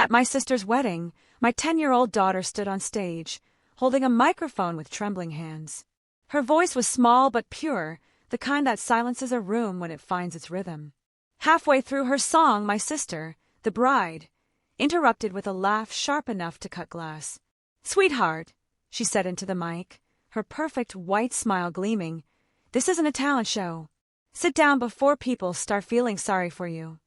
At my sister's wedding, my 10-year-old daughter stood on stage, holding a microphone with trembling hands. Her voice was small but pure, the kind that silences a room when it finds its rhythm. Halfway through her song, my sister, the bride, interrupted with a laugh sharp enough to cut glass. "Sweetheart," she said into the mic, her perfect white smile gleaming, "this isn't a talent show. Sit down before people start feeling sorry for you."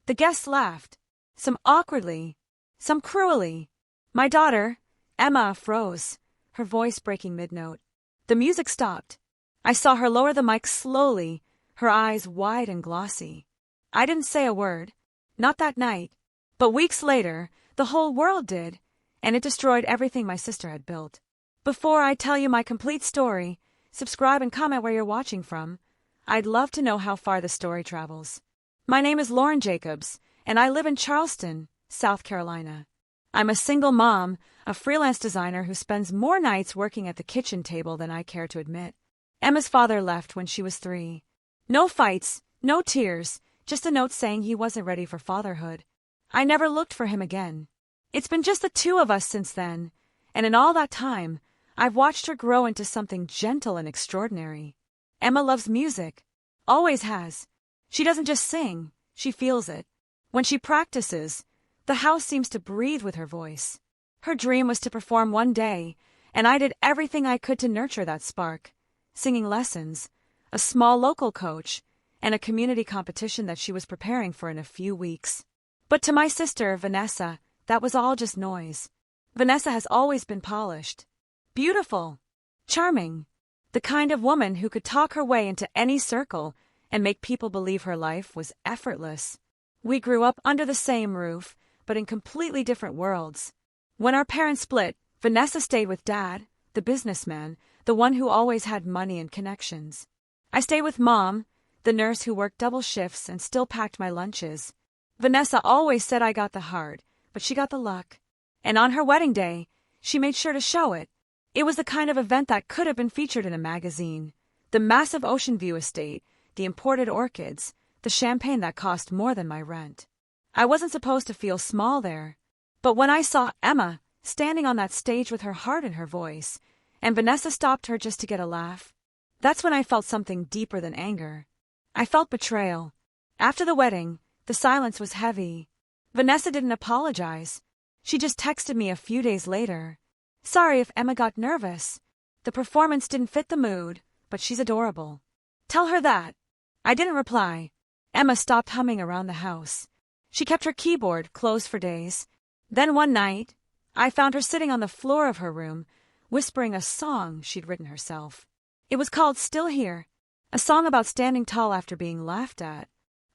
The guests laughed, some awkwardly, some cruelly. My daughter, Emma, froze, her voice breaking mid-note. The music stopped. I saw her lower the mic slowly, her eyes wide and glossy. I didn't say a word, not that night, but weeks later, the whole world did, and it destroyed everything my sister had built. Before I tell you my complete story, subscribe and comment where you're watching from. I'd love to know how far the story travels. My name is Lauren Jacobs, and I live in Charleston, South Carolina. I'm a single mom, a freelance designer who spends more nights working at the kitchen table than I care to admit. Emma's father left when she was 3. No fights, no tears, just a note saying he wasn't ready for fatherhood. I never looked for him again. It's been just the 2 of us since then, and in all that time, I've watched her grow into something gentle and extraordinary. Emma loves music. Always has. She doesn't just sing, she feels it. When she practices, the house seems to breathe with her voice. Her dream was to perform one day, and I did everything I could to nurture that spark. Singing lessons, a small local coach, and a community competition that she was preparing for in a few weeks. But to my sister, Vanessa, that was all just noise. Vanessa has always been polished, beautiful, charming, the kind of woman who could talk her way into any circle and make people believe her life was effortless. We grew up under the same roof, but in completely different worlds. When our parents split, Vanessa stayed with Dad, the businessman, the one who always had money and connections. I stayed with Mom, the nurse who worked double shifts and still packed my lunches. Vanessa always said I got the heart, but she got the luck. And on her wedding day, she made sure to show it. It was the kind of event that could have been featured in a magazine. The massive Ocean View estate, the imported orchids, the champagne that cost more than my rent. I wasn't supposed to feel small there. But when I saw Emma standing on that stage with her heart in her voice, and Vanessa stopped her just to get a laugh, that's when I felt something deeper than anger. I felt betrayal. After the wedding, the silence was heavy. Vanessa didn't apologize. She just texted me a few days later. "Sorry if Emma got nervous. The performance didn't fit the mood, but she's adorable. Tell her that." I didn't reply. Emma stopped humming around the house. She kept her keyboard closed for days. Then one night, I found her sitting on the floor of her room, whispering a song she'd written herself. It was called Still Here, a song about standing tall after being laughed at.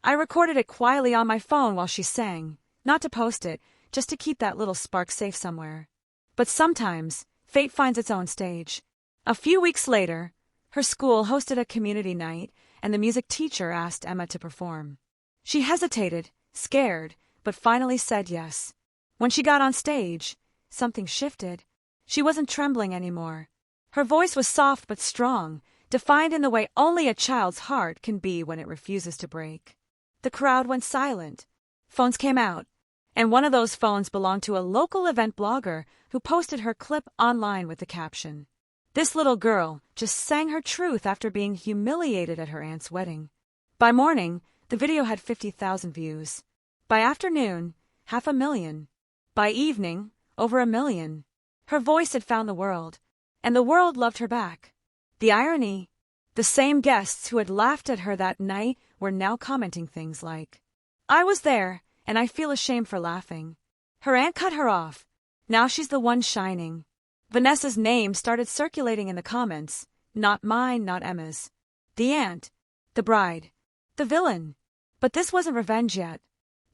I recorded it quietly on my phone while she sang, not to post it, just to keep that little spark safe somewhere. But sometimes, fate finds its own stage. A few weeks later, her school hosted a community night, and the music teacher asked Emma to perform. She hesitated, scared, but finally said yes. When she got on stage, something shifted. She wasn't trembling anymore. Her voice was soft but strong, defined in the way only a child's heart can be when it refuses to break. The crowd went silent. Phones came out, and one of those phones belonged to a local event blogger who posted her clip online with the caption, "This little girl just sang her truth after being humiliated at her aunt's wedding." By morning, the video had 50,000 views. By afternoon, 500,000. By evening, over 1 million. Her voice had found the world, and the world loved her back. The irony, the same guests who had laughed at her that night were now commenting things like, "I was there, and I feel ashamed for laughing. Her aunt cut her off. Now she's the one shining." Vanessa's name started circulating in the comments, not mine, not Emma's. The aunt, the bride, the villain. But this wasn't revenge yet.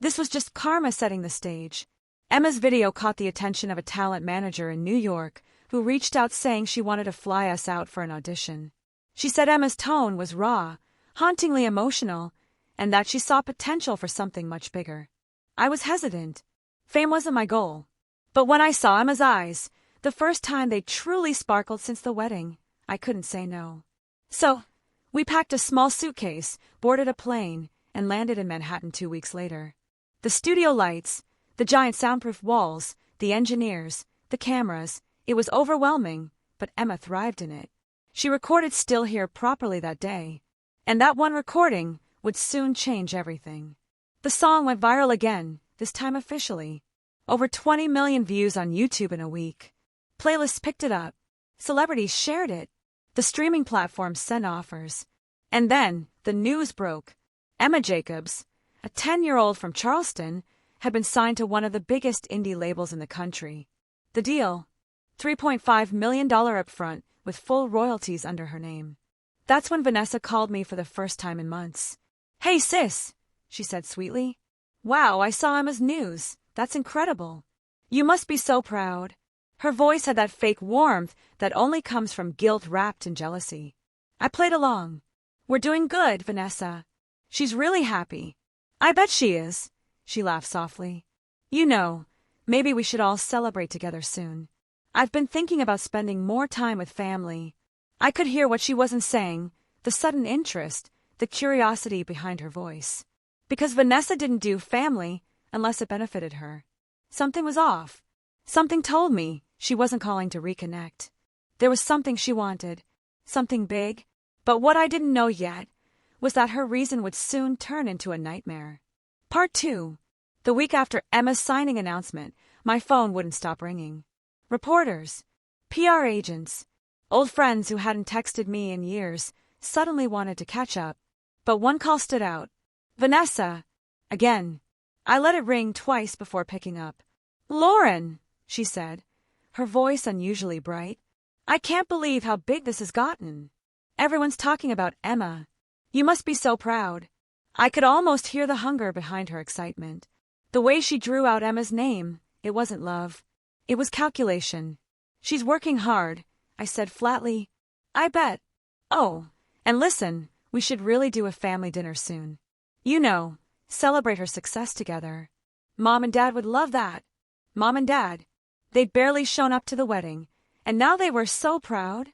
This was just karma setting the stage. Emma's video caught the attention of a talent manager in New York who reached out saying she wanted to fly us out for an audition. She said Emma's tone was raw, hauntingly emotional, and that she saw potential for something much bigger. I was hesitant. Fame wasn't my goal. But when I saw Emma's eyes, the first time they truly sparkled since the wedding, I couldn't say no. So, we packed a small suitcase, boarded a plane, and landed in Manhattan 2 weeks later. The studio lights, The giant soundproof walls, the engineers, the cameras, it was overwhelming, but Emma thrived in it. She recorded Still Here properly that day, and that one recording would soon change everything. The song went viral again, this time officially. Over 20 million views on YouTube in a week. Playlists picked it up. Celebrities shared it. The streaming platforms sent offers. And then, the news broke. Emma Jacobs, a 10-year-old from Charleston, had been signed to one of the biggest indie labels in the country. The deal? $3.5 million upfront, with full royalties under her name. That's when Vanessa called me for the first time in months. "Hey sis," she said sweetly. "Wow, I saw Emma's news. That's incredible. You must be so proud." Her voice had that fake warmth that only comes from guilt wrapped in jealousy. I played along. "We're doing good, Vanessa. She's really happy." "I bet she is," she laughed softly. "You know, maybe we should all celebrate together soon. I've been thinking about spending more time with family." I could hear what she wasn't saying, the sudden interest, the curiosity behind her voice. Because Vanessa didn't do family unless it benefited her. Something was off. Something told me she wasn't calling to reconnect. There was something she wanted, something big, but what I didn't know yet was that her reason would soon turn into a nightmare. Part 2. The week after Emma's signing announcement, my phone wouldn't stop ringing. Reporters, PR agents, old friends who hadn't texted me in years suddenly wanted to catch up. But one call stood out. "Vanessa." Again. I let it ring twice before picking up. "Lauren," she said, her voice unusually bright. "I can't believe how big this has gotten. Everyone's talking about Emma. You must be so proud." I could almost hear the hunger behind her excitement. The way she drew out Emma's name, it wasn't love. It was calculation. "She's working hard," I said flatly. "I bet. Oh, and listen, we should really do a family dinner soon. You know, celebrate her success together. Mom and Dad would love that." Mom and Dad. They'd barely shown up to the wedding, and now they were so proud.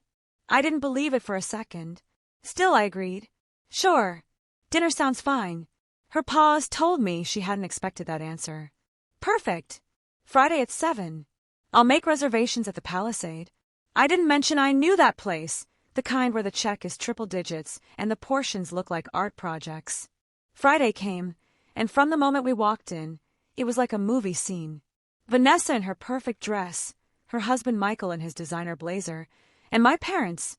I didn't believe it for a second. Still, I agreed. "Sure. Dinner sounds fine." Her pause told me she hadn't expected that answer. "Perfect. Friday at 7. I'll make reservations at the Palisade." I didn't mention I knew that place, the kind where the check is triple digits and the portions look like art projects. Friday came, and from the moment we walked in, it was like a movie scene. Vanessa in her perfect dress, her husband Michael in his designer blazer, and my parents.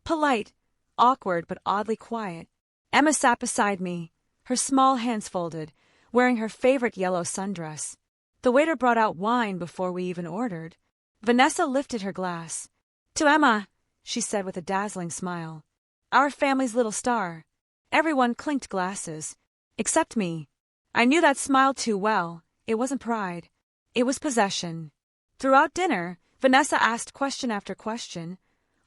Polite, awkward but oddly quiet. Emma sat beside me, her small hands folded, wearing her favorite yellow sundress. The waiter brought out wine before we even ordered. Vanessa lifted her glass. "To Emma," she said with a dazzling smile. "Our family's little star." Everyone clinked glasses. Except me. I knew that smile too well. It wasn't pride. It was possession. Throughout dinner, Vanessa asked question after question,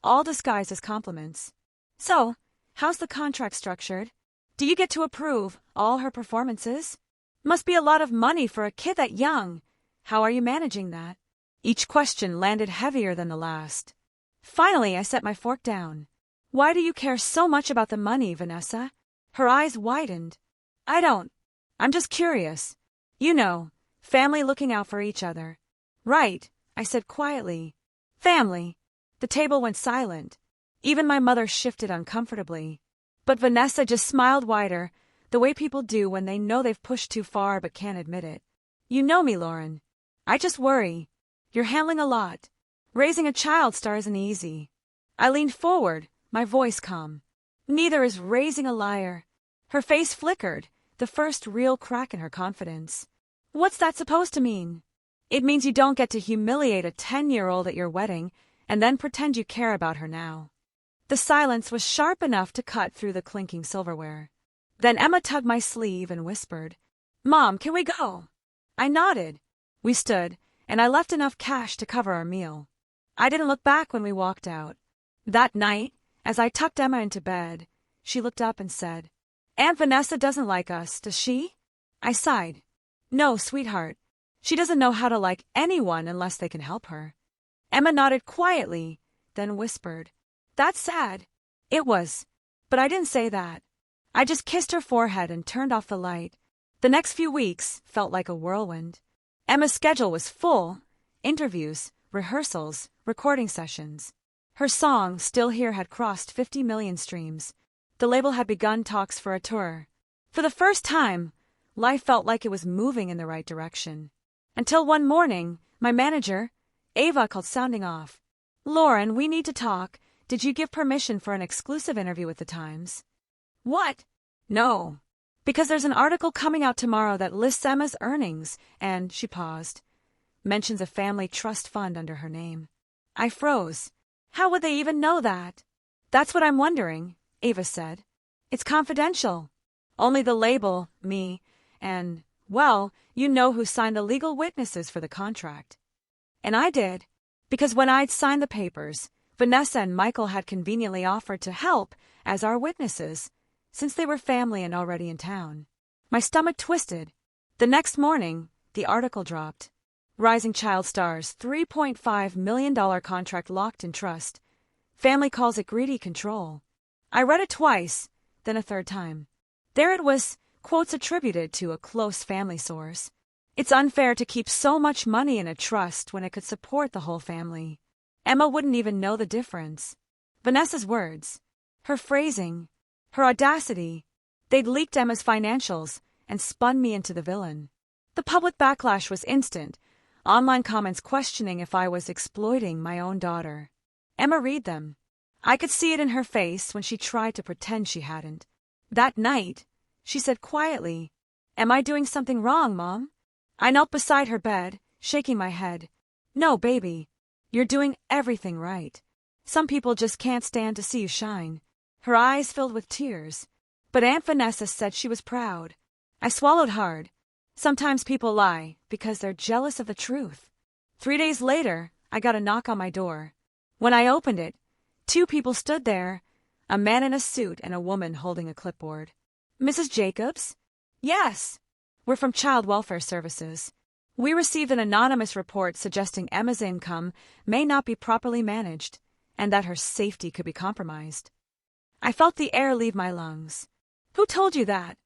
all disguised as compliments. "So, how's the contract structured? Do you get to approve all her performances? Must be a lot of money for a kid that young. How are you managing that?" Each question landed heavier than the last. Finally, I set my fork down. "Why do you care so much about the money, Vanessa?" Her eyes widened. "I don't. I'm just curious. You know, family looking out for each other." "Right," I said quietly. "Family." The table went silent. Even my mother shifted uncomfortably. But Vanessa just smiled wider, the way people do when they know they've pushed too far but can't admit it. "You know me, Lauren. I just worry. You're handling a lot. Raising a child star isn't easy." I leaned forward, my voice calm. "Neither is raising a liar." Her face flickered, the first real crack in her confidence. "What's that supposed to mean?" "It means you don't get to humiliate a 10-year-old at your wedding and then pretend you care about her now." The silence was sharp enough to cut through the clinking silverware. Then Emma tugged my sleeve and whispered, "Mom, can we go?" I nodded. We stood, and I left enough cash to cover our meal. I didn't look back when we walked out. That night, as I tucked Emma into bed, she looked up and said, "Aunt Vanessa doesn't like us, does she?" I sighed. "No, sweetheart. She doesn't know how to like anyone unless they can help her." Emma nodded quietly, then whispered, "That's sad." It was, but I didn't say that. I just kissed her forehead and turned off the light. The next few weeks felt like a whirlwind. Emma's schedule was full: interviews, rehearsals, recording sessions. Her song, Still Here, had crossed 50 million streams. The label had begun talks for a tour. For the first time, life felt like it was moving in the right direction. Until one morning, my manager, Ava, called sounding off. "Lauren, we need to talk. Did you give permission for an exclusive interview with the Times?" "What?" "No. Because there's an article coming out tomorrow that lists Emma's earnings," and she paused, mentions a family trust fund under her name. I froze. How would they even know that? "That's what I'm wondering," Ava said. "It's confidential. Only the label, me, and, well, you know who signed the legal witnesses for the contract." And I did, because when I'd signed the papers, Vanessa and Michael had conveniently offered to help as our witnesses, since they were family and already in town. My stomach twisted. The next morning, the article dropped. Rising Child stars, $3.5 million contract locked in trust. Family calls it greedy control. I read it twice, then a third time. There it was, quotes attributed to a close family source. It's unfair to keep so much money in a trust when it could support the whole family. Emma wouldn't even know the difference. Vanessa's words, her phrasing, her audacity, they'd leaked Emma's financials and spun me into the villain. The public backlash was instant, online comments questioning if I was exploiting my own daughter. Emma read them. I could see it in her face when she tried to pretend she hadn't. That night, she said quietly, "Am I doing something wrong, Mom?" I knelt beside her bed, shaking my head. "No, baby. You're doing everything right. Some people just can't stand to see you shine." Her eyes filled with tears. But Aunt Vanessa said she was proud. I swallowed hard. Sometimes people lie because they're jealous of the truth. 3 days later, I got a knock on my door. When I opened it, 2 people stood there, a man in a suit and a woman holding a clipboard. "Mrs. Jacobs?" "Yes." "We're from Child Welfare Services. We received an anonymous report suggesting Emma's income may not be properly managed and that her safety could be compromised." I felt the air leave my lungs. "Who told you that?"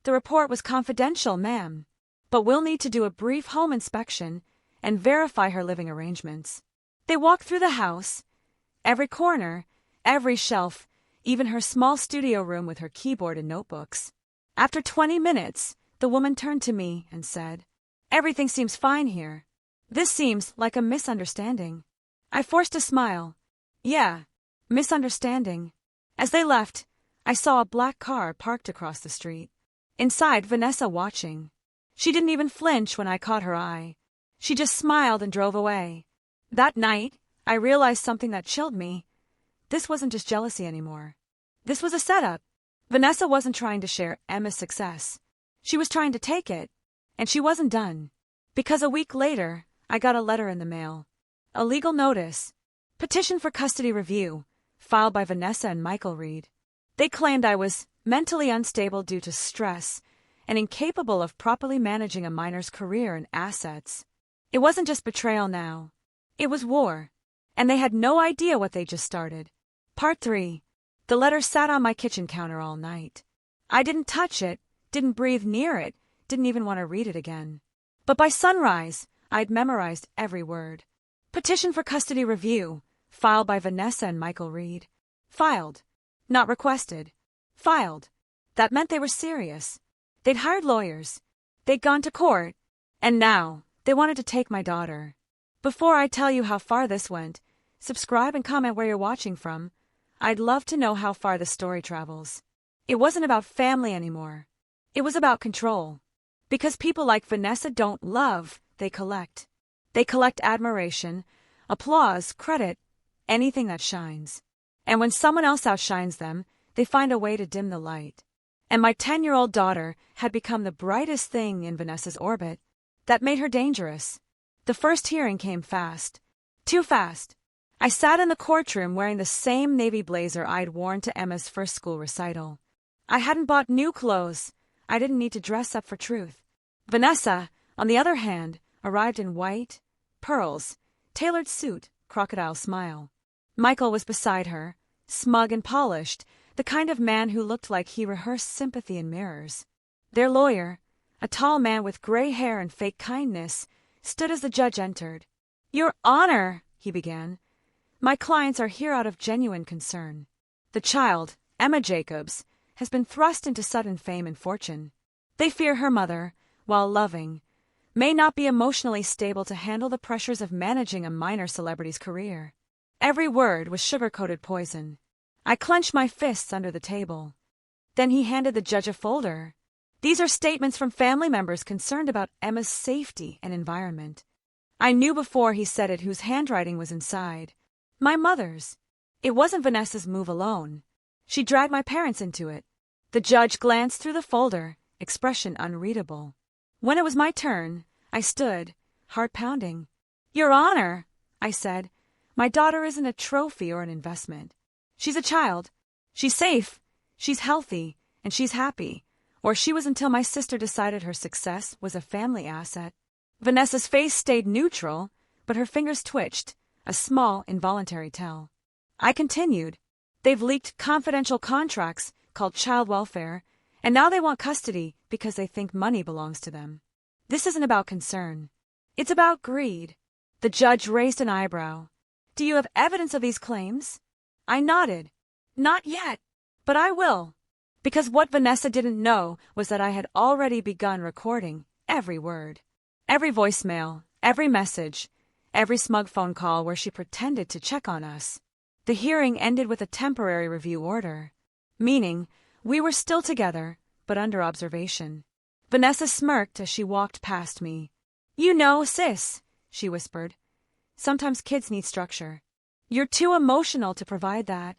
"The report was confidential, ma'am. But we'll need to do a brief home inspection and verify her living arrangements." They walked through the house, every corner, every shelf, even her small studio room with her keyboard and notebooks. After 20 minutes, the woman turned to me and said, "Everything seems fine here. This seems like a misunderstanding." I forced a smile. "Yeah, misunderstanding." As they left, I saw a black car parked across the street. Inside, Vanessa watching. She didn't even flinch when I caught her eye. She just smiled and drove away. That night, I realized something that chilled me. This wasn't just jealousy anymore. This was a setup. Vanessa wasn't trying to share Emma's success. She was trying to take it. And she wasn't done. Because a week later, I got a letter in the mail. A legal notice. Petition for custody review, filed by Vanessa and Michael Reed. They claimed I was mentally unstable due to stress and incapable of properly managing a minor's career and assets. It wasn't just betrayal now. It was war. And they had no idea what they just started. Part 3. The letter sat on my kitchen counter all night. I didn't touch it, didn't breathe near it, didn't even want to read it again. But by sunrise, I'd memorized every word. Petition for custody review, filed by Vanessa and Michael Reed. Filed. Not requested. Filed. That meant they were serious. They'd hired lawyers. They'd gone to court. And now, they wanted to take my daughter. Before I tell you how far this went, subscribe and comment where you're watching from. I'd love to know how far the story travels. It wasn't about family anymore. It was about control. Because people like Vanessa don't love, they collect. They collect admiration, applause, credit, anything that shines. And when someone else outshines them, they find a way to dim the light. And my 10-year-old daughter had become the brightest thing in Vanessa's orbit. That made her dangerous. The first hearing came fast. Too fast. I sat in the courtroom wearing the same navy blazer I'd worn to Emma's first school recital. I hadn't bought new clothes. I didn't need to dress up for truth. Vanessa, on the other hand, arrived in white, pearls, tailored suit, crocodile smile. Michael was beside her, smug and polished, the kind of man who looked like he rehearsed sympathy in mirrors. Their lawyer, a tall man with gray hair and fake kindness, stood as the judge entered. "Your Honor," he began, "my clients are here out of genuine concern. The child, Emma Jacobs, has been thrust into sudden fame and fortune. They fear her mother, while loving, may not be emotionally stable to handle the pressures of managing a minor celebrity's career." Every word was sugar-coated poison. I clenched my fists under the table. Then he handed the judge a folder. "These are statements from family members concerned about Emma's safety and environment." I knew before he said it whose handwriting was inside. My mother's. It wasn't Vanessa's move alone. She dragged my parents into it. The judge glanced through the folder, expression unreadable. When it was my turn, I stood, heart pounding. "Your Honor," I said, "my daughter isn't a trophy or an investment. She's a child. She's safe, she's healthy, and she's happy. Or she was until my sister decided her success was a family asset." Vanessa's face stayed neutral, but her fingers twitched, a small, involuntary tell. I continued. "They've leaked confidential contracts called child welfare, and now they want custody because they think money belongs to them. This isn't about concern. It's about greed." The judge raised an eyebrow. "Do you have evidence of these claims?" I nodded. "Not yet, but I will." Because what Vanessa didn't know was that I had already begun recording every word. Every voicemail, every message, every smug phone call where she pretended to check on us. The hearing ended with a temporary review order, meaning we were still together, but under observation. Vanessa smirked as she walked past me. "You know, sis," she whispered, "sometimes kids need structure. You're too emotional to provide that."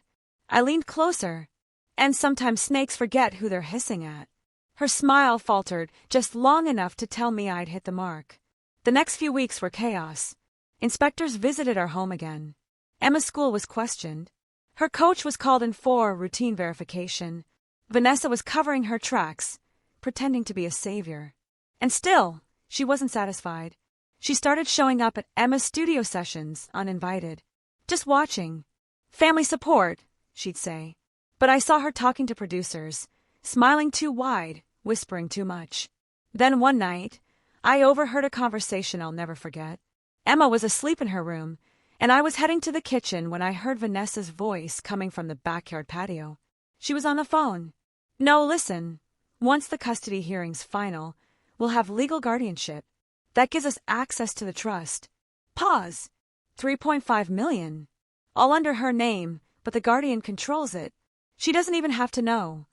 I leaned closer. "And sometimes snakes forget who they're hissing at." Her smile faltered just long enough to tell me I'd hit the mark. The next few weeks were chaos. Inspectors visited our home again. Emma's school was questioned. Her coach was called in for routine verification. Vanessa was covering her tracks, pretending to be a savior. And still, she wasn't satisfied. She started showing up at Emma's studio sessions, uninvited. "Just watching. Family support," she'd say. But I saw her talking to producers, smiling too wide, whispering too much. Then one night, I overheard a conversation I'll never forget. Emma was asleep in her room, and I was heading to the kitchen when I heard Vanessa's voice coming from the backyard patio. She was on the phone. "No, listen. Once the custody hearing's final, we'll have legal guardianship. That gives us access to the trust." Pause. $3.5 million. All under her name, but the guardian controls it. She doesn't even have to know.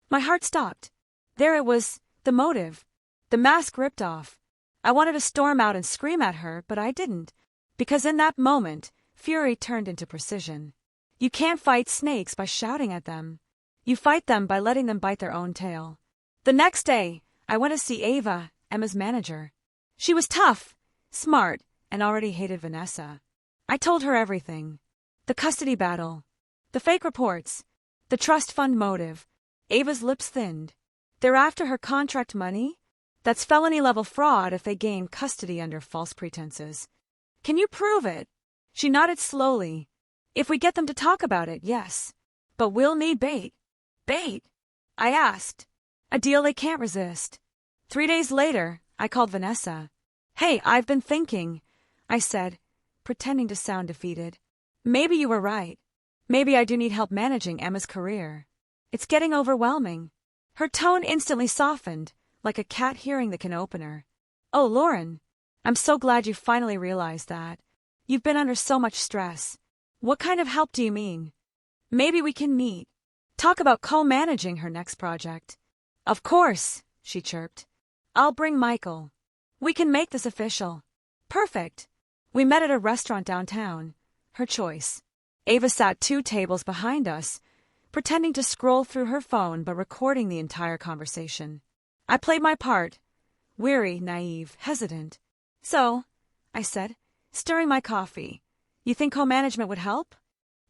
My heart stopped. There it was, the motive. The mask ripped off. I wanted to storm out and scream at her, but I didn't. Because in that moment, fury turned into precision. You can't fight snakes by shouting at them. You fight them by letting them bite their own tail. The next day, I went to see Ava, Emma's manager. She was tough, smart, and already hated Vanessa. I told her everything. The custody battle. The fake reports. The trust fund motive. Ava's lips thinned. "They're after her contract money? That's felony-level fraud if they gain custody under false pretenses. Can you prove it?" She nodded slowly. "If we get them to talk about it, yes. But we'll need bait." "Bait?" I asked. "A deal they can't resist." 3 days later, I called Vanessa. "Hey, I've been thinking," I said, pretending to sound defeated. "Maybe you were right. Maybe I do need help managing Emma's career. It's getting overwhelming." Her tone instantly softened, like a cat hearing the can opener. "Oh, Lauren, I'm so glad you finally realized that. You've been under so much stress. What kind of help do you mean?" "Maybe we can meet. Talk about co-managing her next project." "Of course," she chirped. "I'll bring Michael. We can make this official." "Perfect." We met at a restaurant downtown. Her choice. Ava sat 2 tables behind us, pretending to scroll through her phone but recording the entire conversation. I played my part, weary, naive, hesitant. "So," I said, stirring my coffee, "you think co-management would help?"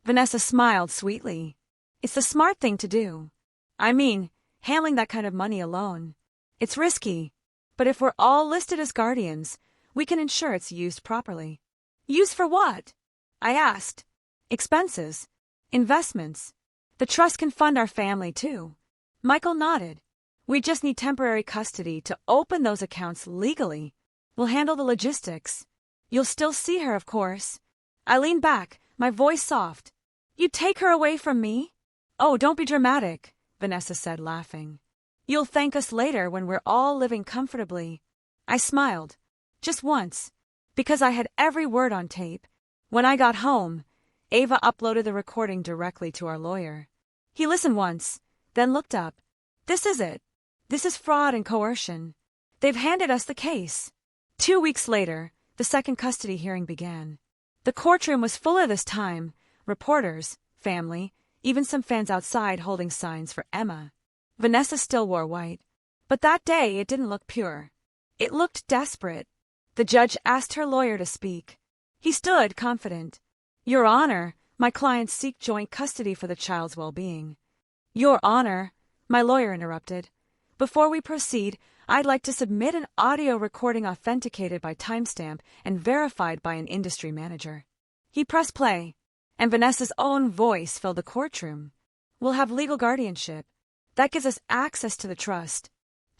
Vanessa smiled sweetly. "It's the smart thing to do. I mean, handling that kind of money alone. It's risky, but if we're all listed as guardians, we can ensure it's used properly." "Used for what?" I asked. "Expenses. Investments. The trust can fund our family, too." Michael nodded. "We just need temporary custody to open those accounts legally." We'll handle the logistics. You'll still see her, of course. I leaned back, my voice soft. You'd take her away from me? Oh, don't be dramatic, Vanessa said, laughing. You'll thank us later when we're all living comfortably. I smiled. Just once. Because I had every word on tape. When I got home, Ava uploaded the recording directly to our lawyer. He listened once, then looked up. This is it. This is fraud and coercion. They've handed us the case. 2 weeks later, the second custody hearing began. The courtroom was fuller this time. Reporters, family, even some fans outside holding signs for Emma. Vanessa still wore white. But that day it didn't look pure. It looked desperate. The judge asked her lawyer to speak. He stood confident. Your Honor, my clients seek joint custody for the child's well-being. Your Honor, my lawyer interrupted. Before we proceed, I'd like to submit an audio recording authenticated by timestamp and verified by an industry manager. He pressed play, and Vanessa's own voice filled the courtroom. We'll have legal guardianship. That gives us access to the trust.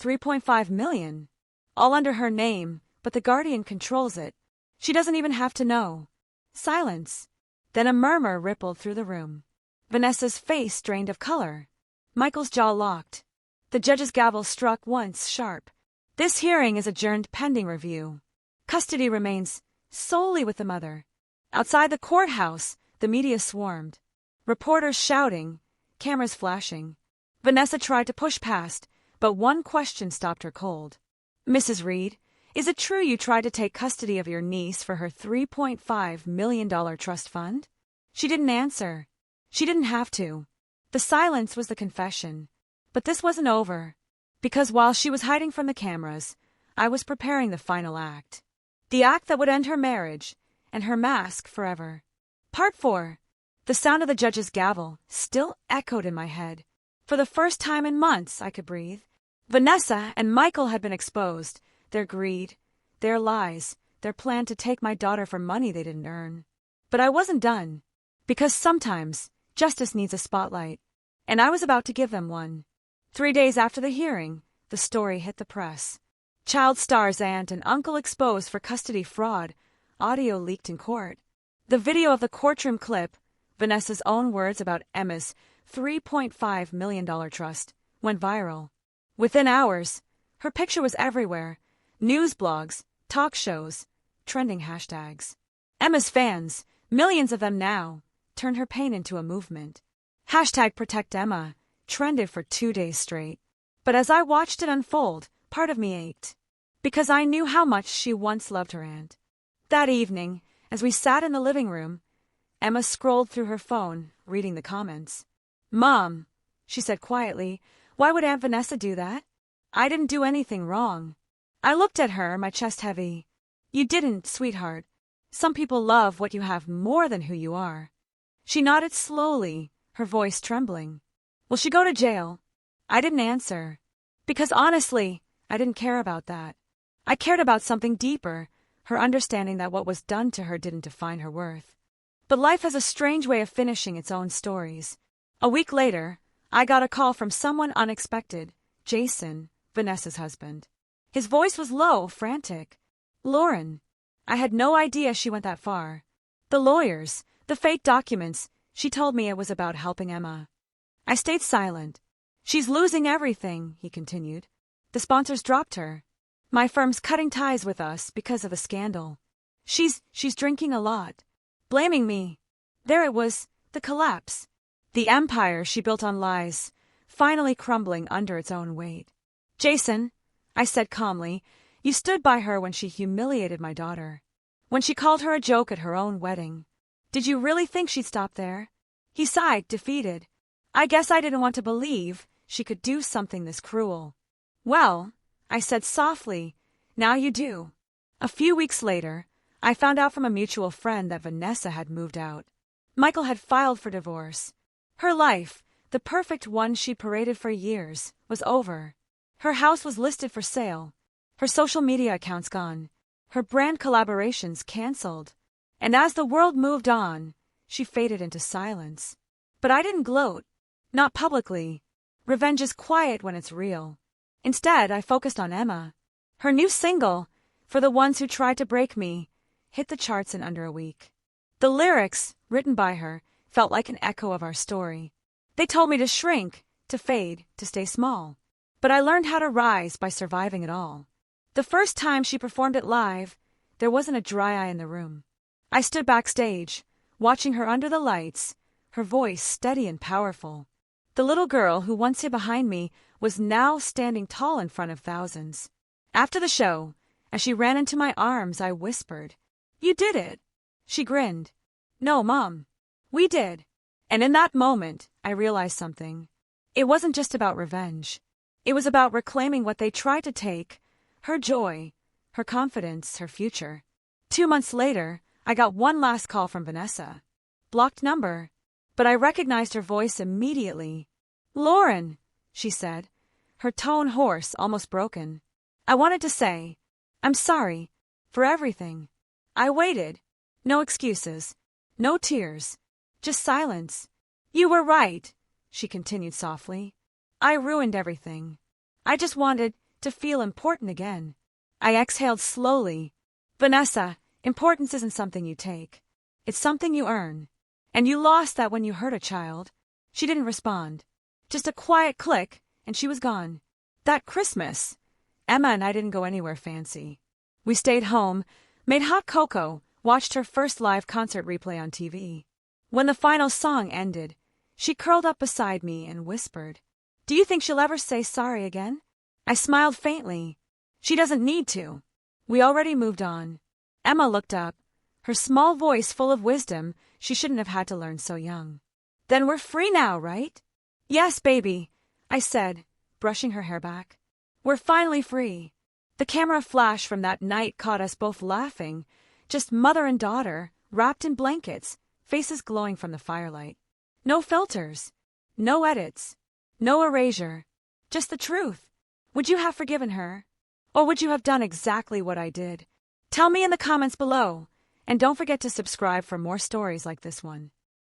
$3.5 million. All under her name, but the guardian controls it. She doesn't even have to know. Silence. Then a murmur rippled through the room. Vanessa's face drained of color. Michael's jaw locked. The judge's gavel struck once sharp. This hearing is adjourned pending review. Custody remains solely with the mother. Outside the courthouse, the media swarmed. Reporters shouting, cameras flashing. Vanessa tried to push past, but one question stopped her cold. Mrs. Reed, is it true you tried to take custody of your niece for her $3.5 million trust fund? She didn't answer. She didn't have to. The silence was the confession. But this wasn't over. Because while she was hiding from the cameras, I was preparing the final act. The act that would end her marriage and her mask forever. Part 4. The sound of the judge's gavel still echoed in my head. For the first time in months, I could breathe. Vanessa and Michael had been exposed. Their greed, their lies, their plan to take my daughter for money they didn't earn. But I wasn't done. Because sometimes justice needs a spotlight. And I was about to give them one. 3 days after the hearing, the story hit the press. Child star's aunt and uncle exposed for custody fraud. Audio leaked in court. The video of the courtroom clip, Vanessa's own words about Emma's $3.5 million trust, went viral. Within hours, her picture was everywhere. News blogs, talk shows, trending hashtags. Emma's fans, millions of them now, turned her pain into a movement. #ProtectEmma trended for 2 days straight. But as I watched it unfold, part of me ached. Because I knew how much she once loved her aunt. That evening, as we sat in the living room, Emma scrolled through her phone, reading the comments. Mom, she said quietly, why would Aunt Vanessa do that? I didn't do anything wrong. I looked at her, my chest heavy. You didn't, sweetheart. Some people love what you have more than who you are. She nodded slowly, her voice trembling. Will she go to jail? I didn't answer. Because honestly, I didn't care about that. I cared about something deeper, her understanding that what was done to her didn't define her worth. But life has a strange way of finishing its own stories. A week later, I got a call from someone unexpected, Jason, Vanessa's husband. His voice was low, frantic. Lauren. I had no idea she went that far. The lawyers, the fake documents, she told me it was about helping Emma. I stayed silent. She's losing everything, he continued. The sponsors dropped her. My firm's cutting ties with us because of the scandal. She's drinking a lot. Blaming me. There it was, the collapse. The empire she built on lies, finally crumbling under its own weight. Jason, I said calmly, you stood by her when she humiliated my daughter. When she called her a joke at her own wedding. Did you really think she'd stop there? He sighed, defeated. I guess I didn't want to believe she could do something this cruel. Well, I said softly, now you do. A few weeks later, I found out from a mutual friend that Vanessa had moved out. Michael had filed for divorce. Her life, the perfect one she paraded for years, was over. Her house was listed for sale. Her social media accounts gone. Her brand collaborations canceled. And as the world moved on, she faded into silence. But I didn't gloat. Not publicly. Revenge is quiet when it's real. Instead, I focused on Emma. Her new single, For the ones who tried to break me, hit the charts in under a week. The lyrics, written by her, felt like an echo of our story. They told me to shrink, to fade, to stay small. But I learned how to rise by surviving it all. The first time she performed it live, there wasn't a dry eye in the room. I stood backstage, watching her under the lights, her voice steady and powerful. The little girl who once hid behind me was now standing tall in front of thousands. After the show, as she ran into my arms, I whispered, "You did it." She grinned. "No, Mom. We did." And in that moment, I realized something. It wasn't just about revenge. It was about reclaiming what they tried to take, her joy, her confidence, her future. 2 months later, I got one last call from Vanessa. Blocked number, but I recognized her voice immediately. "Lauren," she said, her tone hoarse, almost broken. "I wanted to say, I'm sorry for everything. I waited. No excuses. No tears. Just silence. You were right," she continued softly. "I ruined everything. I just wanted to feel important again." I exhaled slowly. "Vanessa, importance isn't something you take. It's something you earn. And you lost that when you hurt a child." She didn't respond. Just a quiet click, and she was gone. That Christmas, Emma and I didn't go anywhere fancy. We stayed home, made hot cocoa, watched her first live concert replay on TV. When the final song ended, she curled up beside me and whispered, "Do you think she'll ever say sorry again?" I smiled faintly. "She doesn't need to. We already moved on." Emma looked up, her small voice full of wisdom she shouldn't have had to learn so young. "Then we're free now, right?" "Yes, baby," I said, brushing her hair back. "We're finally free." The camera flash from that night caught us both laughing, just mother and daughter, wrapped in blankets, faces glowing from the firelight. No filters, no edits, no erasure, just the truth. Would you have forgiven her? Or would you have done exactly what I did? Tell me in the comments below, and don't forget to subscribe for more stories like this one.